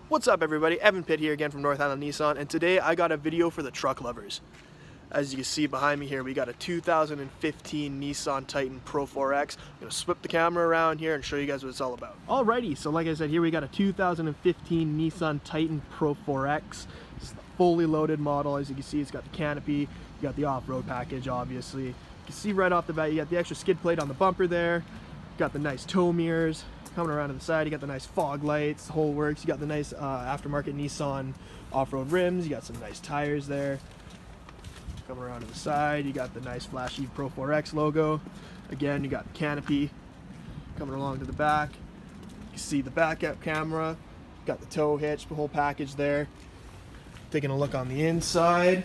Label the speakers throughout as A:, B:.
A: What's up everybody, Evan Pitt here again from North Island Nissan, and today I got a video for the truck lovers. As you can see behind me here, we got a 2015 Nissan Titan Pro-4X. I'm going to swip the camera around here and show you guys what it's all about. Alrighty, so like I said, here we got a 2015 Nissan Titan Pro-4X. It's the fully loaded model. As you can see, it's got the canopy, you got the off-road package obviously. You can see right off the bat, you got the extra skid plate on the bumper there, you got the nice tow mirrors. Coming around to the side, you got the nice fog lights, the whole works. You got the nice aftermarket Nissan off-road rims. You got some nice tires there. Coming around to the side, you got the nice flashy Pro-4X logo. Again, you got the canopy. Coming along to the back, you can see the backup camera. Got the tow hitch, the whole package there. Taking a look on the inside,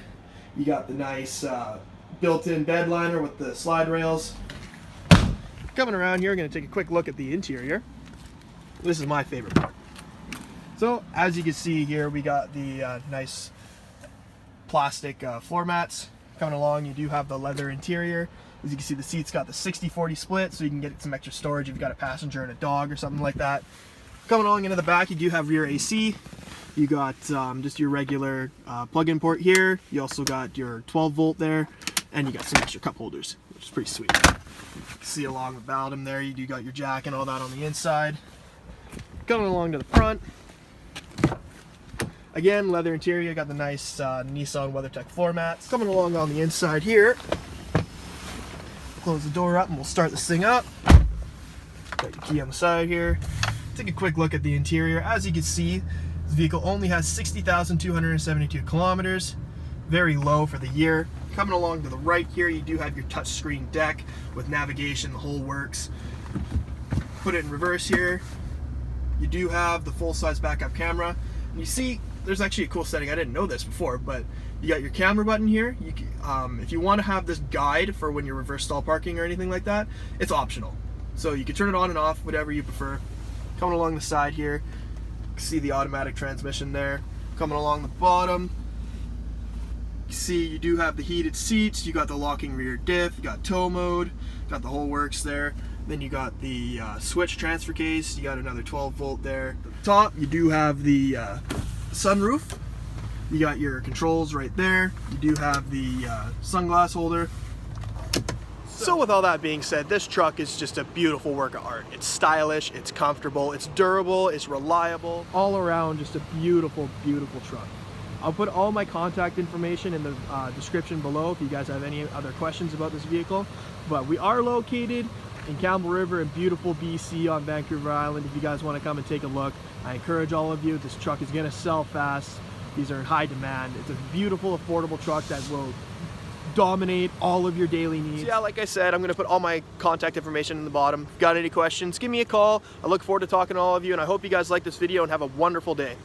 A: you got the nice built-in bed liner with the slide rails. Coming around here, we're going to take a quick look at the interior. This is my favorite part. So as you can see here, we got the nice plastic floor mats. Coming along, you do have the leather interior. As you can see, the seats got the 60-40 split, so you can get some extra storage if you've got a passenger and a dog or something like that. Coming along into the back, you do have rear AC. You got just your regular plug-in port here. You also got your 12-volt there, and you got some extra cup holders, which is pretty sweet. You can see along the bottom there, you do got your jack and all that on the inside. Coming along to the front, again, leather interior. You got the nice Nissan WeatherTech floor mats. Coming along on the inside here, close the door up and we'll start this thing up. Got your key on the side here. Take a quick look at the interior. As you can see, this vehicle only has 60,272 kilometers. Very low for the year. Coming along to the right here, you do have your touchscreen deck with navigation, the whole works. Put it in reverse here. You do have the full-size backup camera. And you see, there's actually a cool setting. I didn't know this before, but you got your camera button here. You can, if you want to have this guide for when you're reverse stall parking or anything like that, it's optional. So you can turn it on and off, whatever you prefer. Coming along the side here, you can see the automatic transmission there. Coming along the bottom, you see you do have the heated seats. You got the locking rear diff. You got tow mode. Got the whole works there. Then you got the switch transfer case. You got another 12-volt there. At the top, you do have the sunroof. You got your controls right there. You do have the sunglass holder. So with all that being said, this truck is just a beautiful work of art. It's stylish, it's comfortable, it's durable, it's reliable. All around, just a beautiful, beautiful truck. I'll put all my contact information in the description below if you guys have any other questions about this vehicle. But we are located in Campbell River in beautiful BC on Vancouver Island. If you guys want to come and take a look, I encourage all of you. This truck is going to sell fast. These are in high demand. It's a beautiful, affordable truck that will dominate all of your daily needs. So yeah, like I said, I'm going to put all my contact information in the bottom. If you've got any questions, give me a call. I look forward to talking to all of you, and I hope you guys like this video and have a wonderful day.